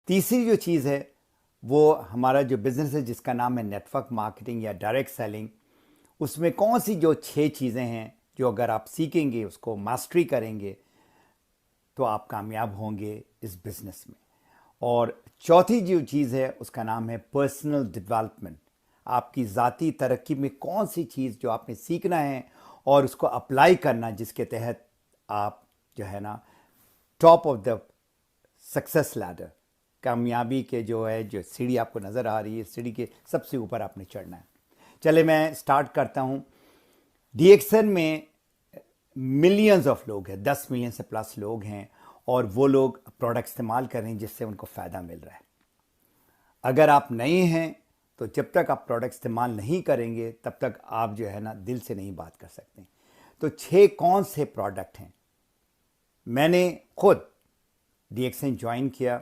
तीसरी जो चीज़ है वो हमारा जो बिज़नेस है जिसका नाम है नेटवर्क मार्केटिंग या डायरेक्ट सेलिंग। उसमें कौन सी जो 6 चीज़ें हैं जो अगर आप सीखेंगे, उसको मास्टरी करेंगे, तो आप कामयाब होंगे इस बिज़नेस में। और चौथी जो चीज़ है उसका नाम है पर्सनल डेवलपमेंट। आपकी ज़ाती तरक्की में कौन सी चीज़ जो आपने सीखना है और उसको अप्लाई करना, जिसके तहत आप जो है ना top of the success ladder, कामयाबी के जो सीढ़ी आपको नज़र आ रही है, सीढ़ी के सबसे ऊपर आपने चढ़ना है। चले मैं स्टार्ट करता हूँ। डीएक्सन में मिलियंस ऑफ लोग हैं, 10 मिलियन से प्लस लोग हैं, और वो लोग प्रोडक्ट इस्तेमाल कर रहे हैं जिससे उनको फ़ायदा मिल रहा है। अगर आप नए हैं तो जब तक आप प्रोडक्ट इस्तेमाल नहीं करेंगे तब तक आप जो है ना दिल से नहीं बात कर सकते। तो 6 कौन से प्रोडक्ट हैं? मैंने खुद डीएक्सन ज्वाइन किया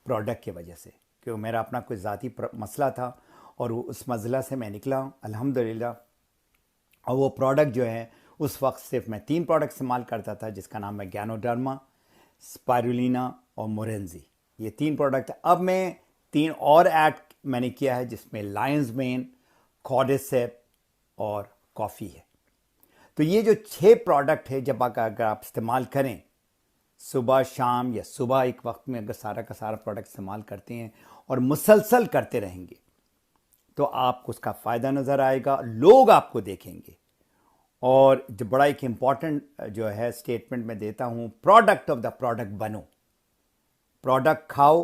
प्रोडक्ट की वजह से, क्योंकि मेरा अपना कोई ज़ाती मसला था और उस मसला से मैं निकला अल्हम्दुलिल्लाह। और वो प्रोडक्ट जो है उस वक्त सिर्फ मैं 3 प्रोडक्ट इस्तेमाल करता था, जिसका नाम है गैनोडर्मा, स्पायरुलिना और मोरेंजी। ये 3 प्रोडक्ट। अब मैं 3 और ऐड मैंने किया है, जिसमें लायंस मेन, कॉर्डिसेप और कॉफ़ी है। तो ये जो 6 प्रोडक्ट है, जब अगर आप इस्तेमाल करें सुबह शाम या सुबह एक वक्त में, अगर सारा का सारा प्रोडक्ट इस्तेमाल करते हैं और मुसलसल करते रहेंगे, तो आपको उसका फ़ायदा नज़र आएगा, लोग आपको देखेंगे। और जो बड़ा एक इम्पॉर्टेंट जो है स्टेटमेंट मैं देता हूँ, प्रोडक्ट ऑफ द प्रोडक्ट बनो। प्रोडक्ट खाओ,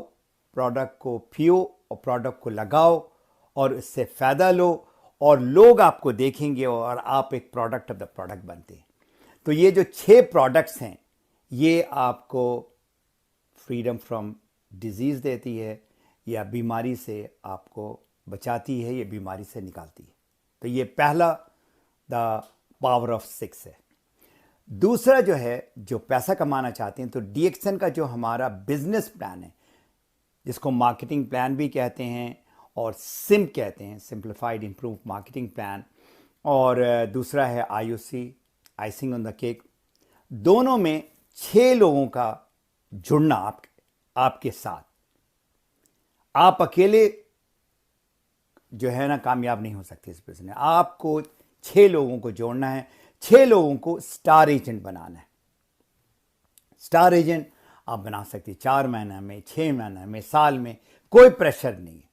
प्रोडक्ट को पियो और प्रोडक्ट को लगाओ और इससे फ़ायदा लो, और लोग आपको देखेंगे और आप एक प्रोडक्ट ऑफ द प्रोडक्ट बनते हैं। तो ये जो 6 प्रोडक्ट्स हैं, ये आपको फ्रीडम फ्रॉम डिजीज़ देती है, या बीमारी से आपको बचाती है, या बीमारी से निकालती है। तो ये पहला द पावर ऑफ 6 है। दूसरा जो है, जो पैसा कमाना चाहते हैं, तो डीएक्सन का जो हमारा बिजनेस प्लान है, जिसको मार्केटिंग प्लान भी कहते हैं और सिम कहते हैं, सिंप्लीफाइड इम्प्रूव मार्केटिंग प्लान, और दूसरा है IOC, icing on the cake. दोनों में 6 लोगों का जुड़ना आपके साथ। आप अकेले जो है ना कामयाब नहीं हो सकते इस बिजनेस में। आपको 6 लोगों को जोड़ना है, 6 लोगों को स्टार एजेंट बनाना है। स्टार एजेंट आप बना सकते हैं 4 महीने में, 6 महीने में, साल में, कोई प्रेशर नहीं है।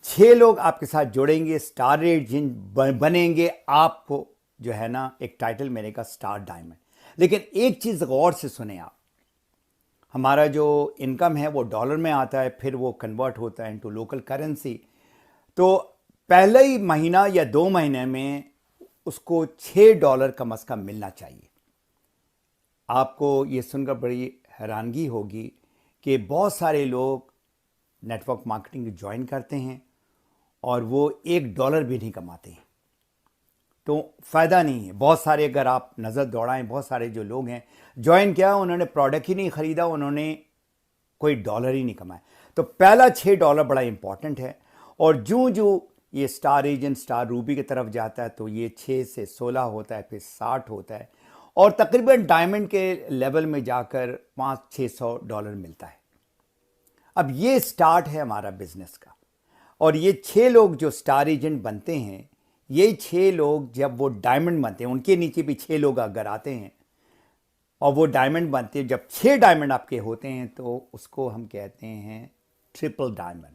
6 लोग आपके साथ जुड़ेंगे, स्टार एजेंट बनेंगे, आपको जो है ना एक टाइटल मिलेगा स्टार डायमंड। लेकिन एक चीज़ गौर से सुने आप, हमारा जो इनकम है वो डॉलर में आता है, फिर वो कन्वर्ट होता है इनटू लोकल करेंसी। तो पहले ही महीना या 2 महीने में उसको $6 कम अज़ कम मिलना चाहिए। आपको ये सुनकर बड़ी हैरानगी होगी कि बहुत सारे लोग नेटवर्क मार्केटिंग ज्वाइन करते हैं और वो $1 भी नहीं कमाते हैं। तो फ़ायदा नहीं है। बहुत सारे, अगर आप नज़र दौड़ाएं, बहुत सारे जो लोग हैं ज्वाइन किया, उन्होंने प्रोडक्ट ही नहीं ख़रीदा, उन्होंने कोई डॉलर ही नहीं कमाया। तो पहला $6 बड़ा इंपॉर्टेंट है। और जो जो ये स्टार एजेंट, स्टार रूबी की तरफ जाता है, तो ये 6 से 16 होता है, फिर 60 होता है, और तकरीबन डायमंड के लेवल में जाकर $500-600 मिलता है। अब ये स्टार्ट है हमारा बिजनेस का। और ये 6 लोग जो स्टार एजेंट बनते हैं, ये 6 लोग जब वो डायमंड बनते हैं, उनके नीचे भी 6 लोग अगर आते हैं और वो डायमंड बनते हैं, जब 6 डायमंड आपके होते हैं, तो उसको हम कहते हैं ट्रिपल डायमंड।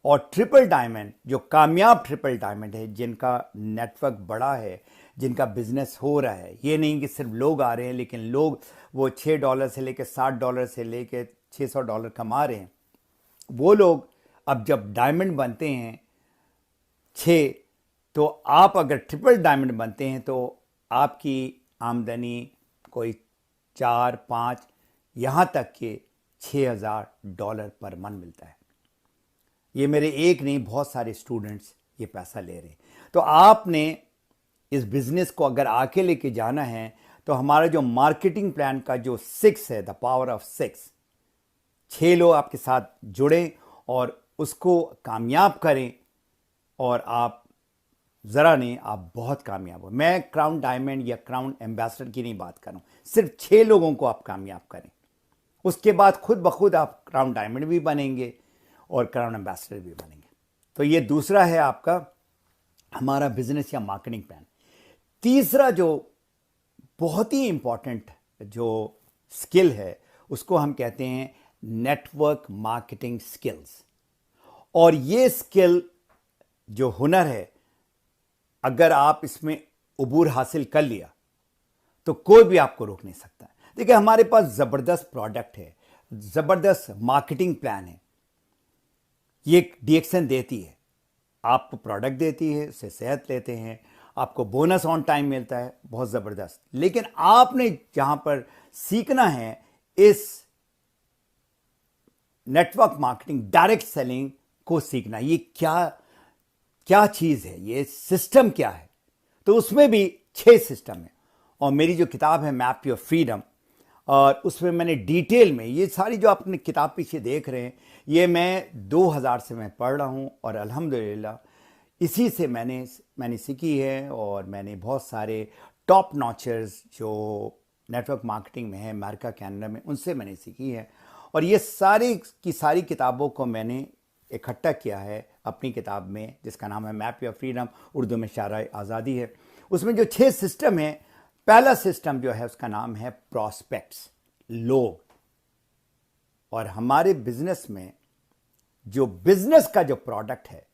और ट्रिपल डायमंड, जो कामयाब ट्रिपल डायमंड है, जिनका नेटवर्क बड़ा है, जिनका बिजनेस हो रहा है, ये नहीं कि सिर्फ लोग आ रहे हैं, लेकिन लोग वो $6 से लेकर $60 से लेकर $600 कमा रहे हैं, वो लोग अब जब डायमंड बनते हैं 6, तो आप अगर ट्रिपल डायमंड बनते हैं तो आपकी आमदनी कोई 4-5, यहाँ तक के $6,000 पर मंथ मिलता है। ये मेरे एक नहीं, बहुत सारे स्टूडेंट्स ये पैसा ले रहे हैं। तो आपने इस बिज़नेस को अगर आके लेके जाना है, तो हमारा जो मार्केटिंग प्लान का जो 6 है, द पावर ऑफ 6 लोग आपके साथ जुड़ें और उसको कामयाब करें, और आप ज़रा नहीं, आप बहुत कामयाब हो। मैं क्राउन डायमंड या क्राउन एम्बेसडर की नहीं बात कर रहा हूँ, सिर्फ 6 लोगों को आप कामयाब करें उसके बाद खुद ब खुद आप क्राउन डायमंड भी बनेंगे और क्राउन एम्बेसडर भी बनेंगे। तो ये दूसरा है आपका हमारा बिजनेस या मार्केटिंग प्लान। तीसरा जो बहुत ही इंपॉर्टेंट जो स्किल है उसको हम कहते हैं नेटवर्क मार्केटिंग स्किल्स। और ये स्किल जो हुनर है, अगर आप इसमें उबूर हासिल कर लिया तो कोई भी आपको रोक नहीं सकता। देखिए, हमारे पास ज़बरदस्त प्रोडक्ट है, ज़बरदस्त मार्केटिंग प्लान है, ये डीएक्सन देती है, आपको प्रोडक्ट देती है, उससे सेहत लेते हैं, आपको बोनस ऑन टाइम मिलता है, बहुत ज़बरदस्त। लेकिन आपने जहां पर सीखना है इस नेटवर्क मार्केटिंग, डायरेक्ट सेलिंग को सीखना, ये क्या क्या चीज़ है, ये सिस्टम क्या है। तो उसमें भी 6 सिस्टम है। और मेरी जो किताब है मैप योर फ्रीडम, और उसमें मैंने डिटेल में ये सारी जो आपने किताब पीछे देख रहे हैं, ये मैं 2000 से मैं पढ़ रहा हूँ और अल्हम्दुलिल्लाह इसी से मैंने सीखी है। और मैंने बहुत सारे टॉप नॉचर्स जो नेटवर्क मार्केटिंग में है अमेरिका कनाडा में, उनसे मैंने सीखी है। और ये सारी की सारी किताबों को मैंने इकट्ठा किया है अपनी किताब में, जिसका नाम है मैप योर फ्रीडम, उर्दू में शायरी आज़ादी है। उसमें जो 6 सिस्टम है, पहला सिस्टम जो है उसका नाम है प्रॉस्पेक्ट्स, लोग। और हमारे बिजनेस में जो बिजनेस का जो प्रोडक्ट है,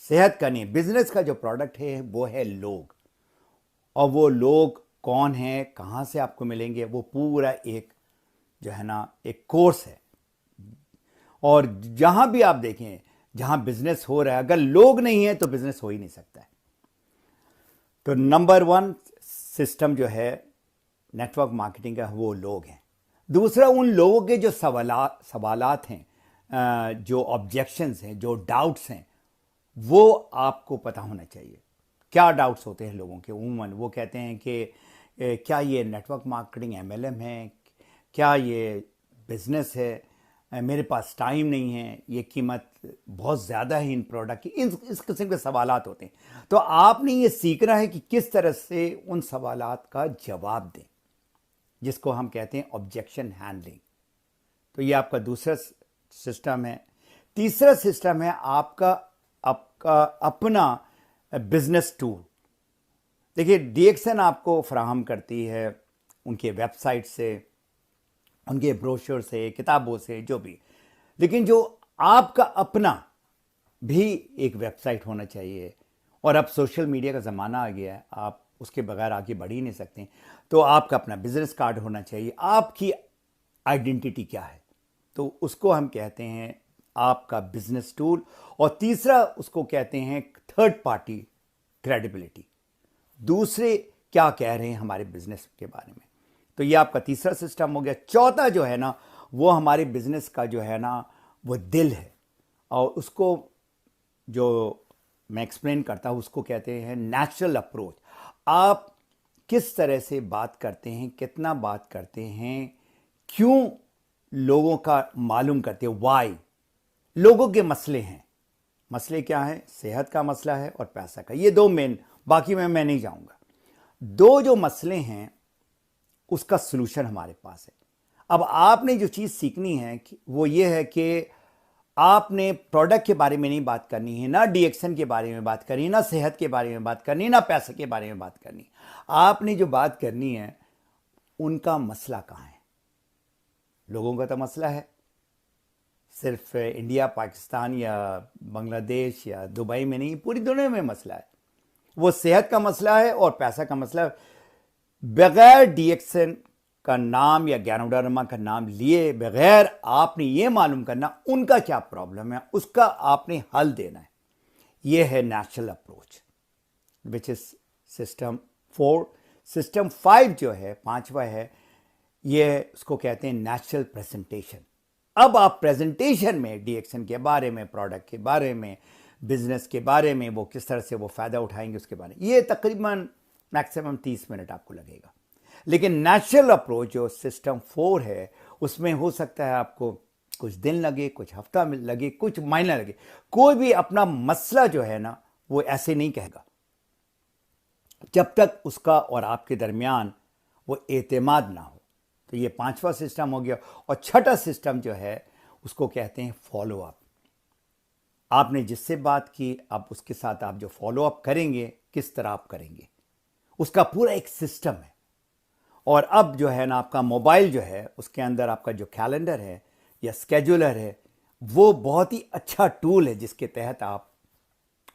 सेहत का नहीं, बिजनेस का जो प्रोडक्ट है वो है लोग। और वो लोग कौन है, कहां से आपको मिलेंगे, वो पूरा एक जो है ना एक कोर्स है। और जहां भी आप देखें जहां बिजनेस हो रहा है, अगर लोग नहीं है तो बिजनेस हो ही नहीं सकता है। तो नंबर 1 सिस्टम जो है नेटवर्क मार्केटिंग का, वो लोग हैं। दूसरा, उन लोगों के जो सवालात हैं, जो ऑब्जेक्शंस हैं, जो डाउट्स हैं, वो आपको पता होना चाहिए। क्या डाउट्स होते हैं लोगों के उमूमन? वो कहते हैं कि क्या ये नेटवर्क मार्केटिंग एमएलएम है, क्या ये बिजनेस है, मेरे पास टाइम नहीं है, ये कीमत बहुत ज़्यादा है इन प्रोडक्ट की, इस किस्म के सवालात होते हैं। तो आपने ये सीखना है कि किस तरह से उन सवालात का जवाब दें, जिसको हम कहते हैं ऑब्जेक्शन हैंडलिंग। तो ये आपका दूसरा सिस्टम है। तीसरा सिस्टम है आपका अपना बिजनेस टूल। देखिए, डीएक्सन आपको फराहम करती है उनके वेबसाइट से, उनके ब्रोशर से, किताबों से, जो भी। लेकिन जो आपका अपना भी एक वेबसाइट होना चाहिए। और अब सोशल मीडिया का ज़माना आ गया है, आप उसके बगैर आगे बढ़ ही नहीं सकते। तो आपका अपना बिजनेस कार्ड होना चाहिए। आपकी आइडेंटिटी क्या है, तो उसको हम कहते हैं आपका बिजनेस टूल। और तीसरा उसको कहते हैं थर्ड पार्टी क्रेडिबिलिटी, दूसरे क्या कह रहे हैं हमारे बिजनेस के बारे में। तो ये आपका तीसरा सिस्टम हो गया। चौथा जो है ना, वो हमारे बिजनेस का जो है ना वो दिल है, और उसको जो मैं एक्सप्लेन करता हूँ उसको कहते हैं नेचुरल अप्रोच। आप किस तरह से बात करते हैं, कितना बात करते हैं, क्यों लोगों का मालूम करते हैं, वाई। लोगों के मसले हैं, मसले क्या है, सेहत का मसला है और पैसा का, ये 2 मेन, बाकी में मैं नहीं जाऊंगा। 2 जो मसले हैं उसका सलूशन हमारे पास है। अब आपने जो चीज़ सीखनी है वो ये है कि आपने प्रोडक्ट के बारे में नहीं बात करनी है, ना डीएक्सन के बारे में बात करनी है, ना सेहत के बारे में बात करनी है, ना पैसे के बारे में बात करनी है। आपने जो बात करनी है उनका मसला कहाँ है। लोगों का तो मसला है सिर्फ इंडिया, पाकिस्तान या बांग्लादेश या दुबई में नहीं, पूरी दुनिया में मसला है। वो सेहत का मसला है और पैसा का मसला है। बगैर डीएक्सन का नाम या गैनोडार्मा का नाम लिए बगैर आपने ये मालूम करना उनका क्या प्रॉब्लम है, उसका आपने हल देना है। ये है natural approach, which is system 4। System 5 जो है, 5वां है, ये उसको कहते हैं नेचुरल प्रेजेंटेशन। अब आप प्रेजेंटेशन में डीएक्सन के बारे में, प्रोडक्ट के बारे में, बिजनेस के बारे में, वो किस तरह से वो फायदा उठाएंगे उसके बारे में, ये तकरीबन मैक्सिमम 30 मिनट आपको लगेगा। लेकिन नेचुरल अप्रोच जो सिस्टम 4 है, उसमें हो सकता है आपको कुछ दिन लगे, कुछ हफ्ता लगे, कुछ महीना लगे। कोई भी अपना मसला जो है ना वो ऐसे नहीं कहेगा जब तक उसका और आपके दरमियान वो एतमाद ना हो। तो ये पांचवा सिस्टम हो गया। और छठा सिस्टम जो है उसको कहते हैं फॉलो अप। आपने जिससे बात की, अब उसके साथ आप जो फॉलो अप करेंगे, किस तरह आप करेंगे, उसका पूरा एक सिस्टम है। और अब जो है ना, आपका मोबाइल जो है उसके अंदर आपका जो कैलेंडर है या स्केड्यूलर है, वो बहुत ही अच्छा टूल है जिसके तहत आप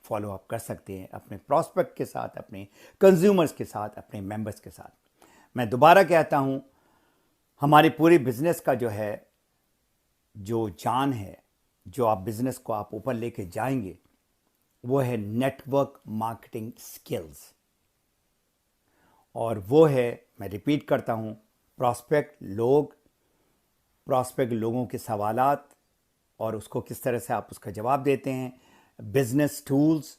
फॉलो अप कर सकते हैं अपने प्रॉस्पेक्ट के साथ, अपने कंज्यूमर्स के साथ, अपने मेंबर्स के साथ। मैं दोबारा कहता हूं, हमारे पूरे बिजनेस का जो है, जो जान है, जो आप बिजनेस को आप ऊपर लेके जाएंगे, वो है नेटवर्क मार्केटिंग स्किल्स। और वो है, मैं रिपीट करता हूं, प्रॉस्पेक्ट लोगों के सवालात और उसको किस तरह से आप उसका जवाब देते हैं, बिजनेस टूल्स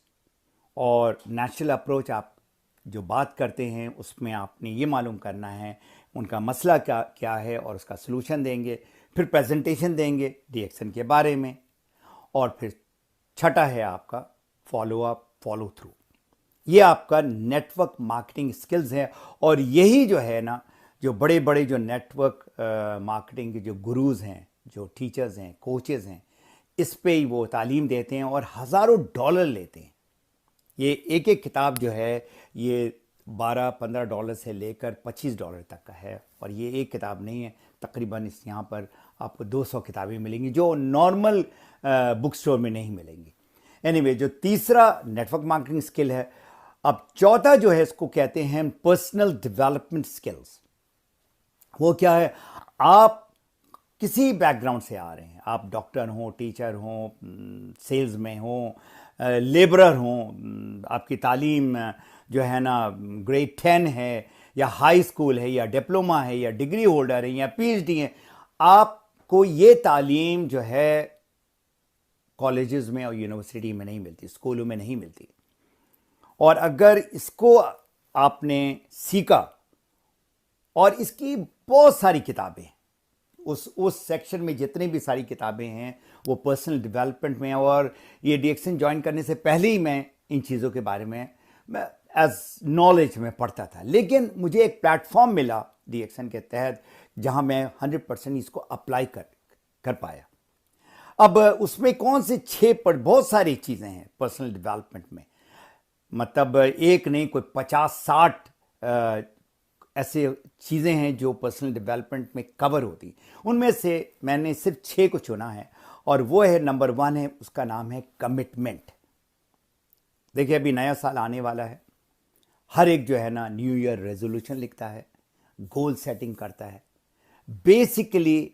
और नेचुरल अप्रोच। आप जो बात करते हैं उसमें आपने ये मालूम करना है उनका मसला क्या क्या है और उसका सलूशन देंगे। फिर प्रेजेंटेशन देंगे डीएक्शन के बारे में। और फिर छठा है आपका फॉलो अप, फॉलो थ्रू। ये आपका नेटवर्क मार्केटिंग स्किल्स है। और यही जो है ना, जो बड़े बड़े जो नेटवर्क मार्केटिंग के जो गुरुज हैं, जो टीचर्स हैं, कोचेस हैं, इस पे ही वो तालीम देते हैं और हज़ारों डॉलर लेते हैं। ये एक एक किताब जो है ये $12-15 से लेकर $25 तक का है। और ये एक किताब नहीं है, तकरीबन इस यहाँ पर आपको 200 किताबें मिलेंगी जो नॉर्मल बुक स्टोर में नहीं मिलेंगी। एनीवे, जो तीसरा नेटवर्क मार्केटिंग स्किल है। अब चौथा जो है इसको कहते हैं पर्सनल डेवलपमेंट स्किल्स। वो क्या है? आप किसी बैकग्राउंड से आ रहे हैं, आप डॉक्टर हों, टीचर हों, सेल्स में हों, लेबरर हों, आपकी तालीम जो है ना ग्रेड 10 है या हाई स्कूल है या डिप्लोमा है या डिग्री होल्डर है या पीएचडी है, आपको ये तालीम जो है कॉलेजेस में और यूनिवर्सिटी में नहीं मिलती, स्कूलों में नहीं मिलती। और अगर इसको आपने सीखा, और इसकी बहुत सारी किताबें, उस सेक्शन में जितनी भी सारी किताबें हैं वो पर्सनल डेवलपमेंट में। और ये डीएक्शन ज्वाइन करने से पहले ही मैं इन चीज़ों के बारे में मैं एज नॉलेज में पढ़ता था, लेकिन मुझे एक प्लेटफॉर्म मिला डीएक्शन के तहत जहां मैं 100% इसको अप्लाई कर पाया। अब उसमें कौन से 6 पर बहुत सारी चीज़ें हैं पर्सनल डेवलपमेंट में, मतलब एक नहीं, कोई 50-60 ऐसे चीज़ें हैं जो पर्सनल डेवलपमेंट में कवर होती। उनमें से मैंने सिर्फ 6 को चुना है। और वो है, नंबर 1 है, उसका नाम है कमिटमेंट। देखिए, अभी नया साल आने वाला है, हर एक जो है ना न्यू ईयर रेजोल्यूशन लिखता है, गोल सेटिंग करता है। बेसिकली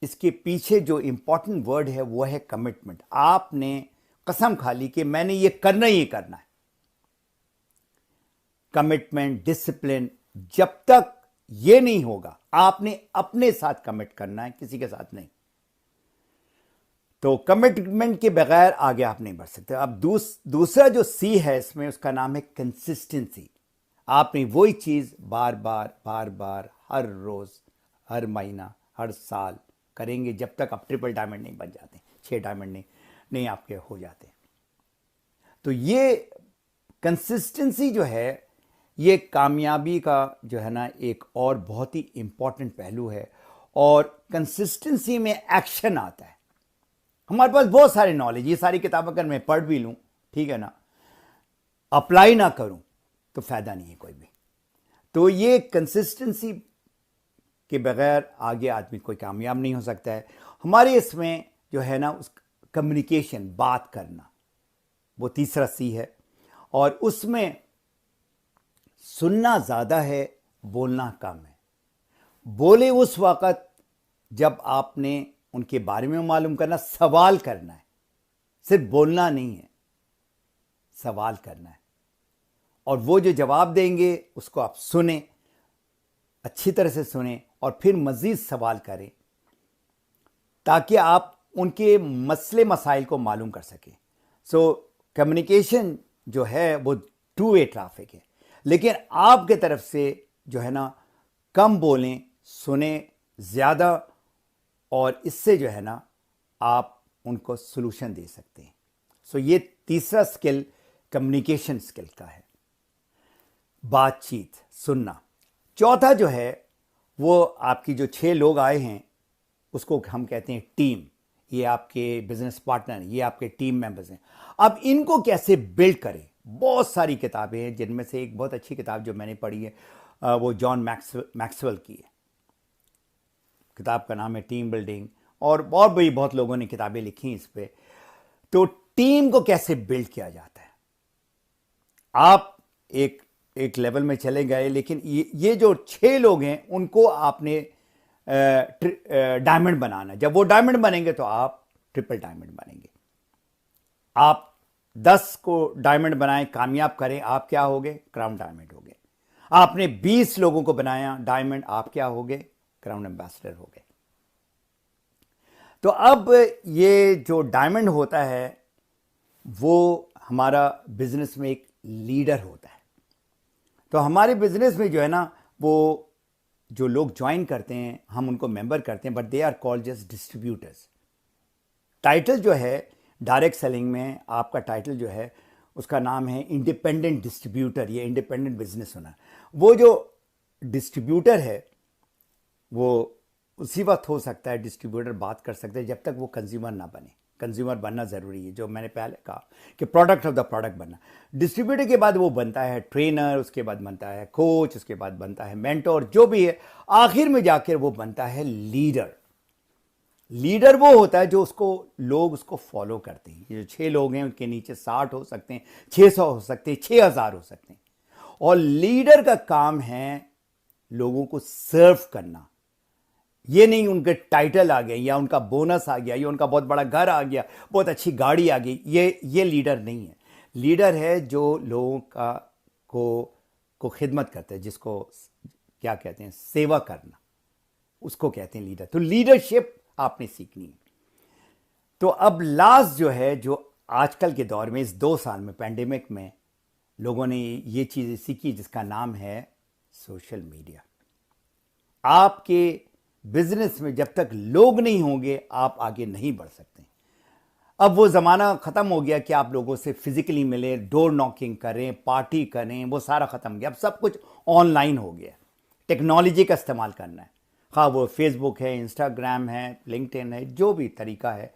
इसके पीछे जो इंपॉर्टेंट वर्ड है वो है कमिटमेंट। आपने कसम खा ली कि मैंने ये करना ही करना है। कमिटमेंट, डिसिप्लिन, जब तक ये नहीं होगा, आपने अपने साथ कमिट करना है, किसी के साथ नहीं। तो कमिटमेंट के बगैर आगे आप नहीं बढ़ सकते। अब दूसरा जो सी है इसमें, उसका नाम है कंसिस्टेंसी। आपने वही चीज बार बार हर रोज, हर महीना, हर साल करेंगे जब तक आप ट्रिपल डायमंड नहीं बन जाते, 6 डायमंड नहीं आपके हो जाते। तो ये कंसिस्टेंसी जो है, ये कामयाबी का जो है ना एक और बहुत ही इंपॉर्टेंट पहलू है। और कंसिस्टेंसी में एक्शन आता है। हमारे पास बहुत सारे नॉलेज, ये सारी किताब अगर मैं पढ़ भी लूं, ठीक है ना, अप्लाई ना करूं तो फायदा नहीं है कोई भी। तो ये कंसिस्टेंसी के बगैर आगे आदमी कोई कामयाब नहीं हो सकता है। हमारे इसमें जो है ना उस कम्युनिकेशन, बात करना, वो तीसरा सी है। और उसमें सुनना ज्यादा है, बोलना कम है। बोले उस वक्त जब आपने उनके बारे में मालूम करना, सवाल करना है, सिर्फ बोलना नहीं है, सवाल करना है। और वो जो जवाब देंगे उसको आप सुने, अच्छी तरह से सुने और फिर मजीद सवाल करें ताकि आप उनके मसले मसाइल को मालूम कर सकें। सो कम्युनिकेशन जो है वो 2 वे ट्रैफिक है। लेकिन आपके तरफ से जो है ना कम बोलें, सुने ज़्यादा, और इससे जो है ना आप उनको सॉल्यूशन दे सकते हैं। सो ये तीसरा स्किल कम्युनिकेशन स्किल का है, बातचीत, सुनना। चौथा जो है वो आपकी जो 6 लोग आए हैं उसको हम कहते हैं टीम। ये आपके बिजनेस पार्टनर, ये आपके टीम मेंबर्स हैं। अब इनको कैसे बिल्ड करें? बहुत सारी किताबें हैं, जिनमें से एक बहुत अच्छी किताब जो मैंने पढ़ी है वो जॉन मैक्सवेल की है। किताब का नाम है टीम बिल्डिंग, और भी बहुत लोगों ने किताबें लिखी इस पे। तो टीम को कैसे बिल्ड किया जाता है? आप एक एक लेवल में चले गए, लेकिन ये जो 6 लोग हैं उनको आपने डायमंड बनाना। जब वो डायमंड बनेंगे तो आप ट्रिपल डायमंड बनेंगे। आप 10 को डायमंड बनाएं, कामयाब करें, आप क्या हो गए? क्राउन डायमंड हो गए। आपने 20 लोगों को बनाया डायमंड, आप क्या हो गए? क्राउन एम्बेसडर हो गए। तो अब ये जो डायमंड होता है वो हमारा बिजनेस में एक लीडर होता है। तो हमारे बिजनेस में जो है ना, वो जो लोग ज्वाइन करते हैं हम उनको मेंबर करते हैं, but they are called just distributors. Title जो है डायरेक्ट सेलिंग में, आपका टाइटल जो है उसका नाम है इंडिपेंडेंट डिस्ट्रीब्यूटर। ये इंडिपेंडेंट बिजनेस होना। वो जो डिस्ट्रीब्यूटर है वो उसी वक्त हो सकता है डिस्ट्रीब्यूटर बात कर सकते हैं जब तक वो कंज्यूमर ना बने। कंज्यूमर बनना ज़रूरी है, जो मैंने पहले कहा कि प्रोडक्ट ऑफ द प्रोडक्ट बनना। डिस्ट्रीब्यूटर के बाद वो बनता है ट्रेनर, उसके बाद बनता है कोच, उसके बाद बनता है मेंटोर, जो भी है। आखिर में जाकर वो बनता है लीडर। लीडर वो होता है जो लोग उसको फॉलो करते हैं। ये जो 6 लोग हैं उनके नीचे 60 हो सकते हैं, 600 हो सकते हैं, 6000 हो सकते हैं। और लीडर का काम है लोगों को सर्व करना। ये नहीं उनके टाइटल आ गए या उनका बोनस आ गया या उनका बहुत बड़ा घर आ गया, बहुत अच्छी गाड़ी आ गई, ये लीडर नहीं है। लीडर है जो लोगों को खिदमत करता है, जिसको क्या कहते हैं, सेवा करना, उसको कहते हैं लीडर। तो लीडरशिप आपने सीखनी है। तो अब लास्ट जो है, जो आजकल के दौर में, इस 2 साल में, पैंडेमिक में, लोगों ने ये चीज़ें सीखी जिसका नाम है सोशल मीडिया। आपके बिजनेस में जब तक लोग नहीं होंगे आप आगे नहीं बढ़ सकते। अब वो ज़माना ख़त्म हो गया कि आप लोगों से फिजिकली मिले, डोर नॉकिंग करें, पार्टी करें, वो सारा ख़त्म हो गया। अब सब कुछ ऑनलाइन हो गया। टेक्नोलॉजी का इस्तेमाल करना है, हाँ वो फेसबुक है, इंस्टाग्राम है, लिंक्डइन है, जो भी तरीका है।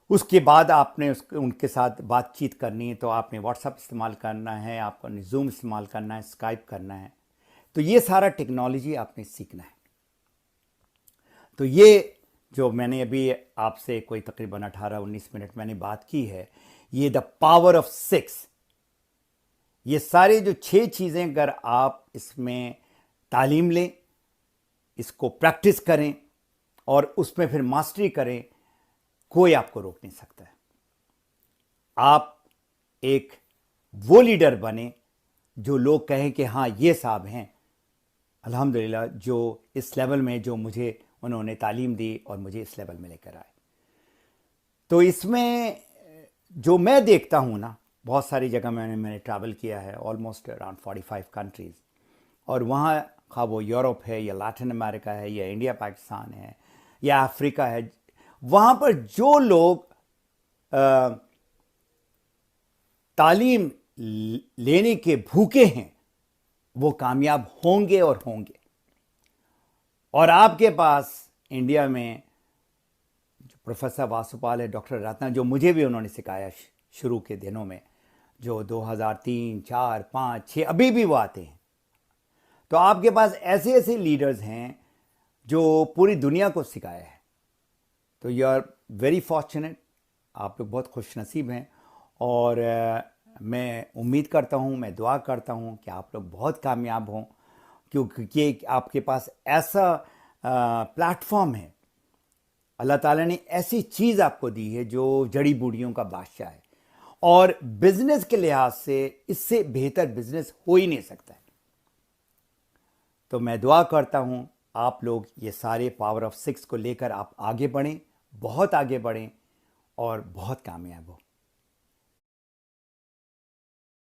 उसके बाद आपने उनके साथ बातचीत करनी है तो आपने व्हाट्सएप इस्तेमाल करना है, आपको जूम इस्तेमाल करना है, स्काइप करना है। तो ये सारा टेक्नोलॉजी आपने सीखना है। तो ये जो मैंने अभी आपसे कोई तकरीबन 18-19 मिनट मैंने बात की है, ये द पावर ऑफ 6, ये सारे जो 6 चीज़ें अगर आप इसमें तालीम लें, इसको प्रैक्टिस करें और उसमें फिर मास्टरी करें, कोई आपको रोक नहीं सकता है। आप एक वो लीडर बने जो लोग कहें कि हाँ ये साहब हैं अल्हम्दुलिल्लाह, जो इस लेवल में जो मुझे उन्होंने तालीम दी और मुझे इस लेवल में लेकर आए। तो इसमें जो मैं देखता हूँ ना, बहुत सारी जगह मैंने ट्रैवल किया है, ऑलमोस्ट अराउंड 45 कंट्रीज़, और वहाँ खा वो यूरोप है या लैटिन अमेरिका है या इंडिया पाकिस्तान है या अफ्रीका है, वहाँ पर जो लोग तालीम लेने के भूखे हैं वो कामयाब होंगे और होंगे। और आपके पास इंडिया में जो प्रोफेसर वासुपाल है, डॉक्टर रत्ना, जो मुझे भी उन्होंने सिखाया शुरू के दिनों में, जो 2003, 4, 5, 6 अभी भी वो आते हैं। तो आपके पास ऐसे ऐसे लीडर्स हैं जो पूरी दुनिया को सिखाया है। तो यू आर वेरी फॉर्चुनेट, आप लोग बहुत खुशनसीब हैं। और मैं उम्मीद करता हूँ, मैं दुआ करता हूँ कि आप लोग बहुत कामयाब हों, क्योंकि आपके पास ऐसा प्लेटफॉर्म है। अल्लाह ताला ने ऐसी चीज़ आपको दी है जो जड़ी बूटियों का बादशाह है, और बिजनेस के लिहाज से इससे बेहतर बिजनेस हो ही नहीं सकता है। तो मैं दुआ करता हूँ आप लोग ये सारे पावर ऑफ 6 को लेकर आप आगे बढ़ें, बहुत आगे बढ़ें और बहुत कामयाब हो।